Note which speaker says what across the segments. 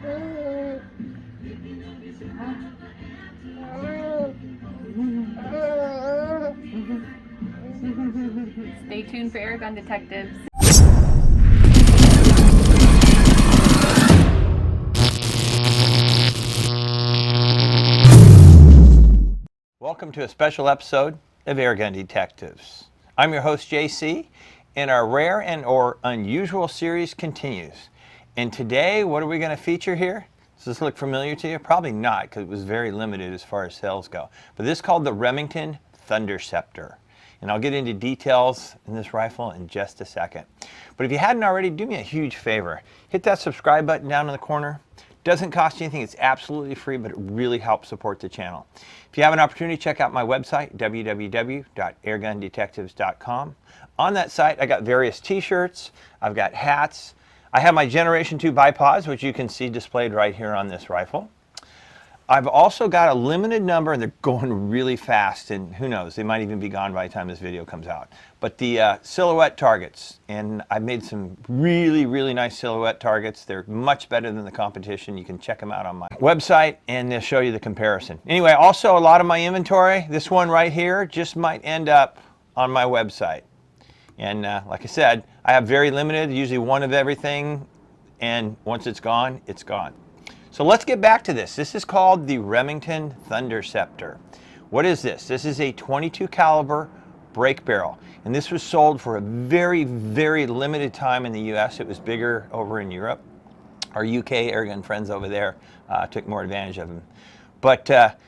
Speaker 1: Stay tuned for Airgun Detectives.
Speaker 2: Welcome to a special episode of Airgun Detectives. I'm your host JC, and our rare and or unusual series continues. And today, what are we going to feature here? Does this look familiar to you? Probably not, because it was very limited as far as sales go. But this is called the Remington Thunderceptor. And I'll get into details in this rifle in just a second. But if you hadn't already, do me a huge favor. Hit that subscribe button down in the corner. Doesn't cost you anything, it's absolutely free, but it really helps support the channel. If you have an opportunity, check out my website, www.airgundetectives.com. On that site, I got various t-shirts, I've got hats, I have my Generation 2 bipods, which you can see displayed right here on this rifle. I've also got a limited number, and they're going really fast, and who knows, they might even be gone by the time this video comes out. But the silhouette targets, and I've made some really, really nice silhouette targets. They're much better than the competition. You can check them out on my website, and they'll show you the comparison. Anyway, also a lot of my inventory, this one right here, just might end up on my website. And like I said, I have very limited, usually one of everything, and once it's gone, it's gone. So let's get back to this. This is called the Remington Thunderceptor. What is this? This is a 22 caliber break barrel, and this was sold for a very, very limited time in the US. It was bigger over in Europe. Our UK airgun friends over there took more advantage of them. But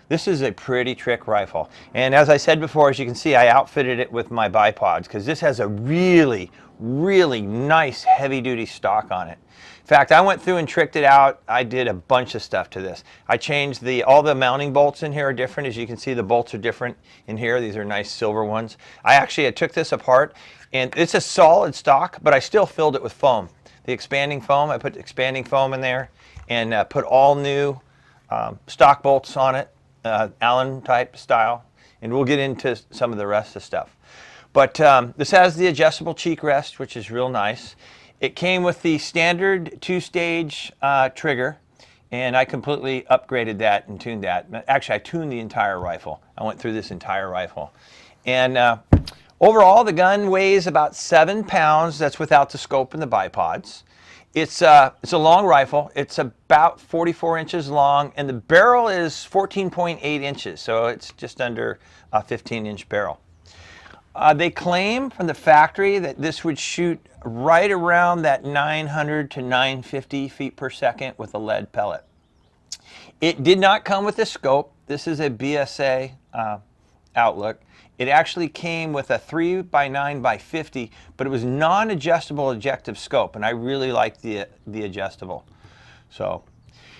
Speaker 2: this is a pretty trick rifle. And as I said before, as you can see, I outfitted it with my bipods because this has a really, really nice heavy-duty stock on it. In fact, I went through and tricked it out. I did a bunch of stuff to this. I changed all the mounting bolts in here are different. As you can see, the bolts are different in here. These are nice silver ones. I took this apart, and it's a solid stock, but I still filled it with foam. The expanding foam, I put expanding foam in there and put all new stock bolts on it, Allen type style, and we'll get into some of the rest of the stuff. But this has the adjustable cheek rest, which is real nice. It came with the standard 2-stage trigger, and I completely upgraded that and tuned that. Actually, I tuned the entire rifle. I went through this entire rifle. And overall, the gun weighs about 7 pounds. That's without the scope and the bipods. It's a long rifle. It's about 44 inches long, and the barrel is 14.8 inches, so it's just under a 15-inch barrel. They claim from the factory that this would shoot right around that 900 to 950 feet per second with a lead pellet. It did not come with a scope. This is a BSA Outlook. It actually came with a 3x9x50, but it was non-adjustable objective scope, and I really like the adjustable. So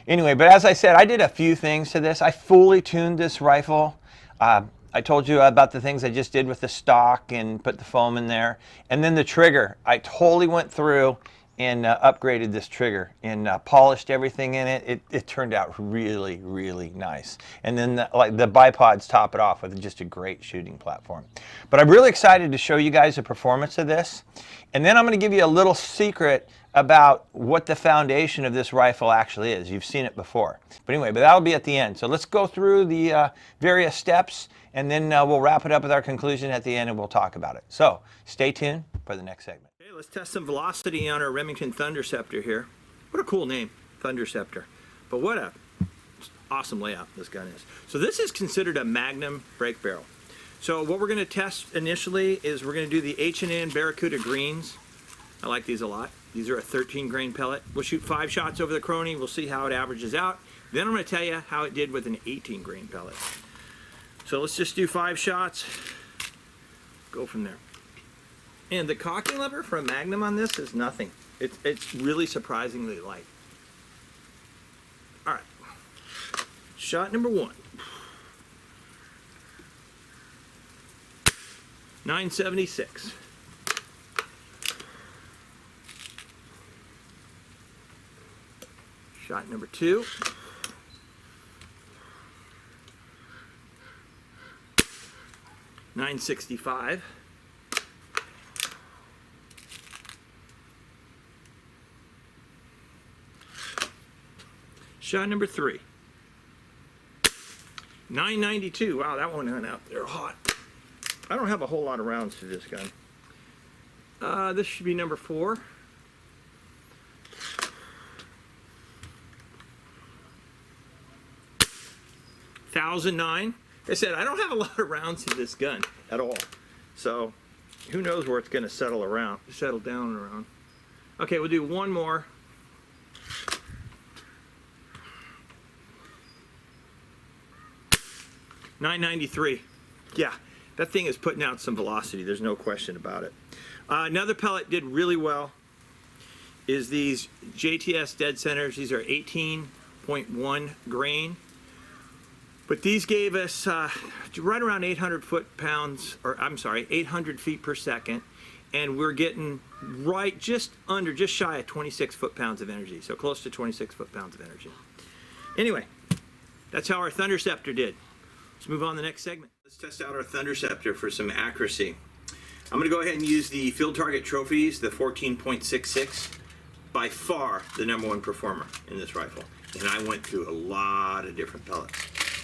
Speaker 2: anyway, but as I said, I did a few things to this. I fully tuned this rifle. I told you about the things I just did with the stock and put the foam in there. And then the trigger, I totally went through and upgraded this trigger and polished everything in it. It turned out really, really nice. And then the bipods top it off with just a great shooting platform. But I'm really excited to show you guys the performance of this. And then I'm going to give you a little secret about what the foundation of this rifle actually is. You've seen it before. But anyway, that'll be at the end. So let's go through the various steps, and then we'll wrap it up with our conclusion at the end, and we'll talk about it. So stay tuned for the next segment. Okay, let's test some velocity on our Remington Thunderceptor here. What a cool name, Thunderceptor. But what a awesome layout this gun is. So this is considered a Magnum break barrel. So what we're going to test initially is we're going to do the H&N Barracuda Greens. I like these a lot. These are a 13 grain pellet. We'll shoot 5 shots over the Crony. We'll see how it averages out. Then I'm going to tell you how it did with an 18 grain pellet. So let's just do 5 shots. Go from there. And the cocking lever for a Magnum on this is nothing. It's really surprisingly light. All right. Shot number 1. 976. Shot number 2. 965. Shot number 3. 992. Wow, that one went out there hot. I don't have a whole lot of rounds to this gun. This should be number 4. $1,009. I said I don't have a lot of rounds to this gun at all, so who knows where it's going to settle down around. Okay, we'll do one more. $993. Yeah, that thing is putting out some velocity. There's no question about it. Another pellet did really well is these JTS dead centers. These are 18.1 grain. But these gave us right around 800 feet per second. And we're getting right just shy of 26 foot-pounds of energy. So close to 26 foot-pounds of energy. Anyway, that's how our Thunderceptor did. Let's move on to the next segment. Let's test out our Thunderceptor for some accuracy. I'm going to go ahead and use the Field Target Trophies, the 14.66. By far the #1 performer in this rifle. And I went through a lot of different pellets.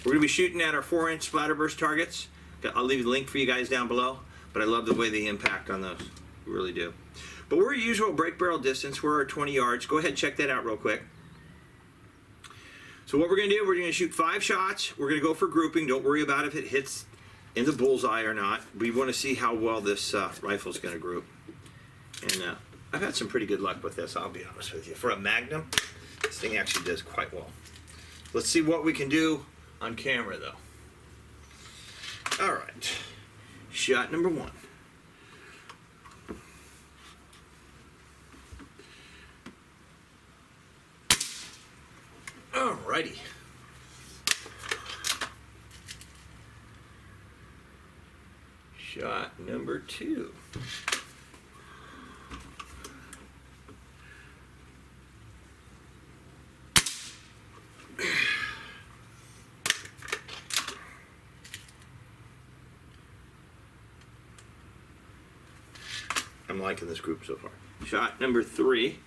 Speaker 2: We're going to be shooting at our 4-inch splatterburst targets. I'll leave the link for you guys down below, but I love the way they impact on those. We really do. But we're usual break barrel distance. We're at 20 yards. Go ahead and check that out real quick. So what we're going to do, we're going to shoot 5 shots. We're going to go for grouping. Don't worry about if it hits in the bullseye or not. We want to see how well this rifle is going to group. And I've had some pretty good luck with this, I'll be honest with you. For a Magnum, this thing actually does quite well. Let's see what we can do on camera, though. All right, shot number 1. All righty. Shot number 2. I'm liking this group so far. Shot number 3.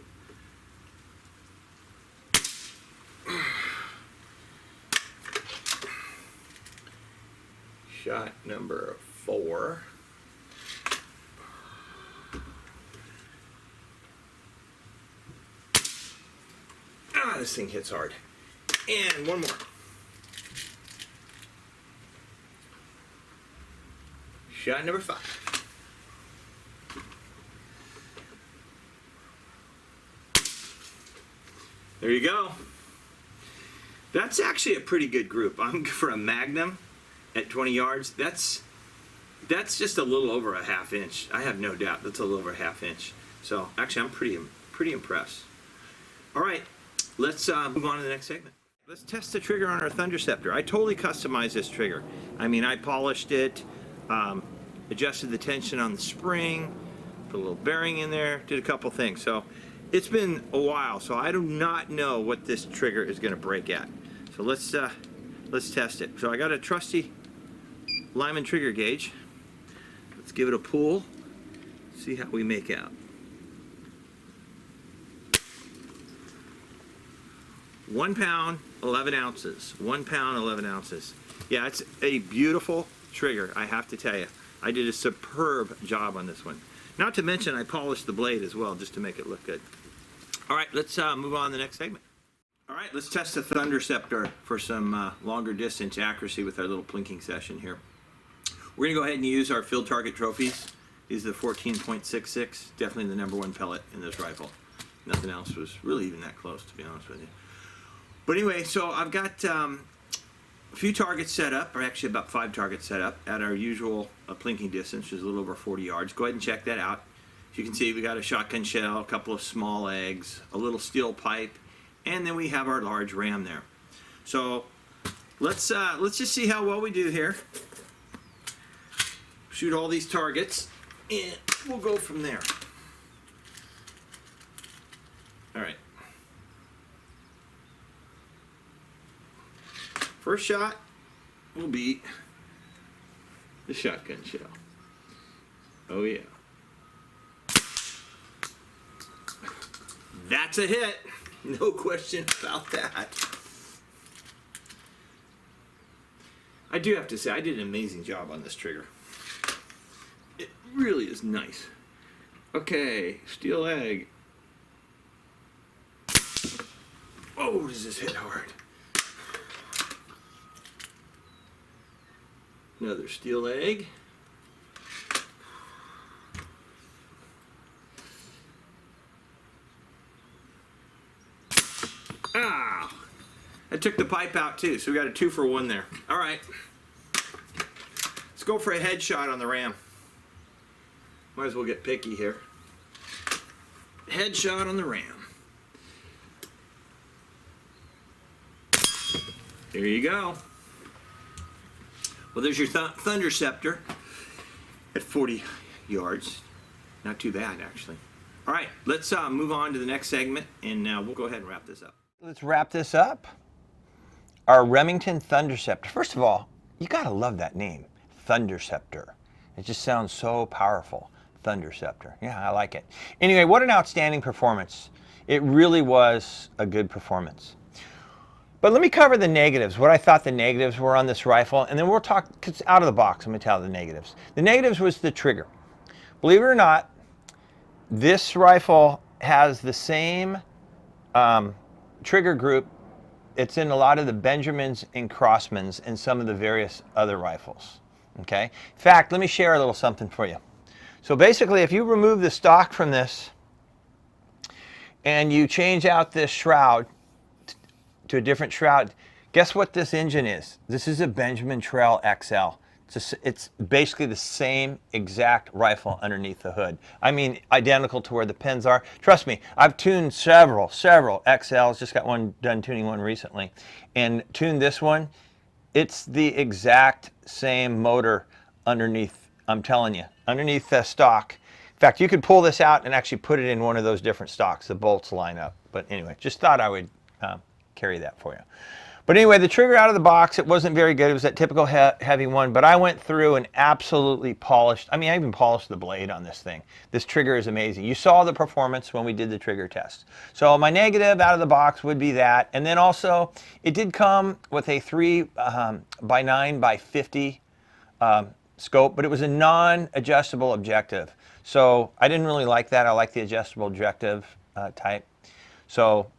Speaker 2: Shot number 4. Ah, this thing hits hard. And one more. Shot number 5. There you go. That's actually a pretty good group. For a Magnum at 20 yards, that's just a little over a ½ inch. I have no doubt that's a little over a ½ inch. So actually, I'm pretty impressed. All right, let's move on to the next segment. Let's test the trigger on our Thunderceptor. I totally customized this trigger. I mean, I polished it, adjusted the tension on the spring, put a little bearing in there, did a couple things. So it's been a while, so I do not know what this trigger is going to break at. So let's test it. So I got a trusty Lyman trigger gauge. Let's give it a pull, see how we make out. 1 pound, 11 ounces. 1 pound, 11 ounces. Yeah, it's a beautiful trigger, I have to tell you. I did a superb job on this one. Not to mention, I polished the blade as well, just to make it look good. All right, let's move on to the next segment. All right, let's test the Thunderceptor for some longer distance accuracy with our little plinking session here. We're going to go ahead and use our Field Target Trophies. These are the 14.66, definitely the #1 pellet in this rifle. Nothing else was really even that close, to be honest with you. But anyway, so I've got a few targets set up, or actually about 5 targets set up at our usual plinking distance, which is a little over 40 yards. Go ahead and check that out. As you can see, we got a shotgun shell, a couple of small eggs, a little steel pipe, and then we have our large ram there. So let's just see how well we do here. Shoot all these targets, and we'll go from there. All right. First shot will be the shotgun shell. Oh yeah. That's a hit. No question about that. I do have to say, I did an amazing job on this trigger. It really is nice. Okay, steel egg. Oh, does this hit hard? Another steel egg. Ah! I took the pipe out too, so we got a 2-for-1 there. All right. Let's go for a headshot on the ram. Might as well get picky here. Headshot on the ram. There you go. Well, there's your Thunderceptor at 40 yards. Not too bad, actually. All right, let's move on to the next segment, and we'll go ahead and wrap this up. Let's wrap this up. Our Remington Thunderceptor. First of all, you gotta love that name, Thunderceptor. It just sounds so powerful, Thunderceptor. Yeah, I like it. Anyway, what an outstanding performance. It really was a good performance. But let me cover the negatives, what I thought the negatives were on this rifle, and then we'll talk, because out of the box, I'm going to tell the negatives. The negatives was the trigger. Believe it or not, this rifle has the same trigger group. It's in a lot of the Benjamins and Crossmans and some of the various other rifles. Okay? In fact, let me share a little something for you. So basically, if you remove the stock from this and you change out this shroud to a different shroud, guess what this engine is? This is a Benjamin Trail XL. It's basically the same exact rifle underneath the hood. I mean, identical to where the pins are. Trust me, I've tuned several XLs, just got one done tuning one recently, and tuned this one. It's the exact same motor underneath, I'm telling you, underneath the stock. In fact, you could pull this out and actually put it in one of those different stocks. The bolts line up. But anyway, just thought I would carry that for you. But anyway, the trigger out of the box, it wasn't very good. It was that typical heavy one, but I went through and absolutely polished. I mean, I even polished the blade on this thing. This trigger is amazing. You saw the performance when we did the trigger test. So my negative out of the box would be that. And then also, it did come with a 3x9x50 scope, but it was a non-adjustable objective. So I didn't really like that. I like the adjustable objective type. So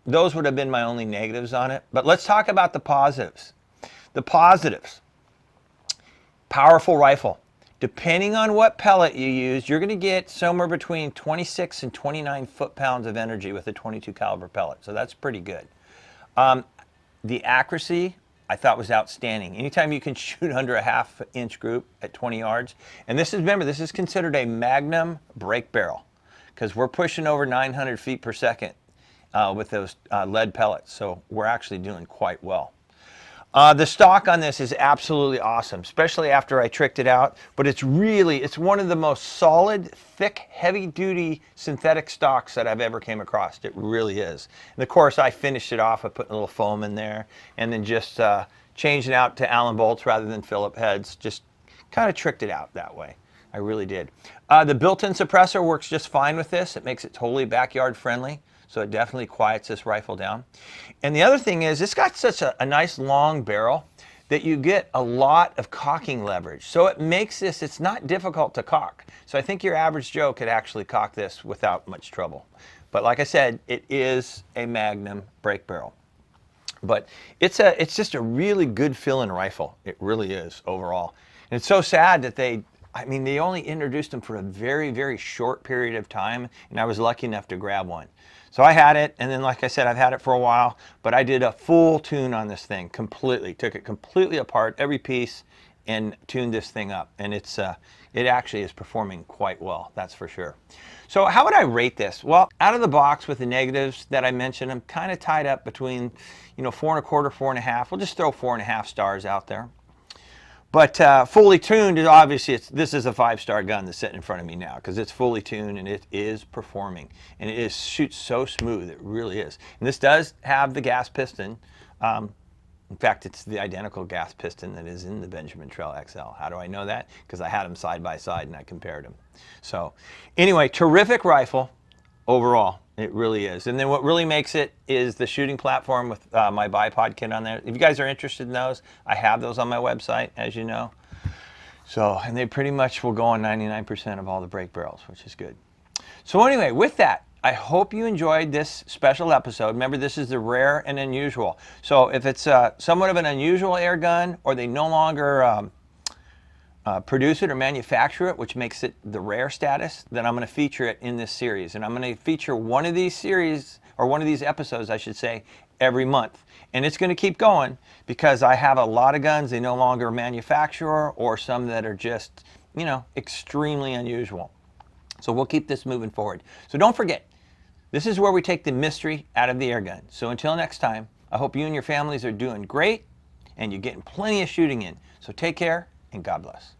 Speaker 2: those would have been my only negatives on it. But let's talk about the positives. The positives. Powerful rifle. Depending on what pellet you use, you're going to get somewhere between 26 and 29 foot-pounds of energy with a 22 caliber pellet. So that's pretty good. The accuracy, I thought, was outstanding. Anytime you can shoot under a half-inch group at 20 yards. And this is, remember, this is considered a Magnum break barrel because we're pushing over 900 feet per second. With those lead pellets, so we're actually doing quite well. The stock on this is absolutely awesome, especially after I tricked it out, but it's one of the most solid, thick, heavy-duty synthetic stocks that I've ever came across. It really is. And of course, I finished it off by putting a little foam in there, and then just changing it out to Allen bolts rather than Phillip heads, just kind of tricked it out that way. I really did. The built-in suppressor works just fine with this. It makes it totally backyard friendly. So it definitely quiets this rifle down. And the other thing is, it's got such a nice long barrel that you get a lot of cocking leverage. So it makes this, it's not difficult to cock. So I think your average Joe could actually cock this without much trouble. But like I said, it is a Magnum break barrel. But it's just a really good feeling rifle. It really is overall. And it's so sad that they only introduced them for a very, very short period of time, and I was lucky enough to grab one. So I had it, and then like I said, I've had it for a while, but I did a full tune on this thing completely. Took it completely apart, every piece, and tuned this thing up. And it actually is performing quite well, that's for sure. So how would I rate this? Well, out of the box with the negatives that I mentioned, I'm kind of tied up between 4 1/4, 4 1/2. We'll just throw 4 1/2 stars out there. But fully tuned, obviously, this is a 5-star gun that's sitting in front of me now because it's fully tuned and it is performing. And it shoots so smooth, it really is. And this does have the gas piston. In fact, it's the identical gas piston that is in the Benjamin Trail XL. How do I know that? Because I had them side by side and I compared them. So anyway, terrific rifle overall. It really is. And then what really makes it is the shooting platform with my bipod kit on there. If you guys are interested in those, I have those on my website, as you know. So, and they pretty much will go on 99% of all the break barrels, which is good. So anyway, with that, I hope you enjoyed this special episode. Remember, this is the rare and unusual. So if it's somewhat of an unusual air gun, or they no longer produce it or manufacture it, which makes it the rare status, then I'm going to feature it in this series. And I'm going to feature one of these series, or one of these episodes, I should say, every month. And it's going to keep going because I have a lot of guns they no longer manufacture, or some that are just, you know, extremely unusual. So we'll keep this moving forward. So don't forget, this is where we take the mystery out of the air gun. So until next time, I hope you and your families are doing great and you're getting plenty of shooting in. So take care and God bless.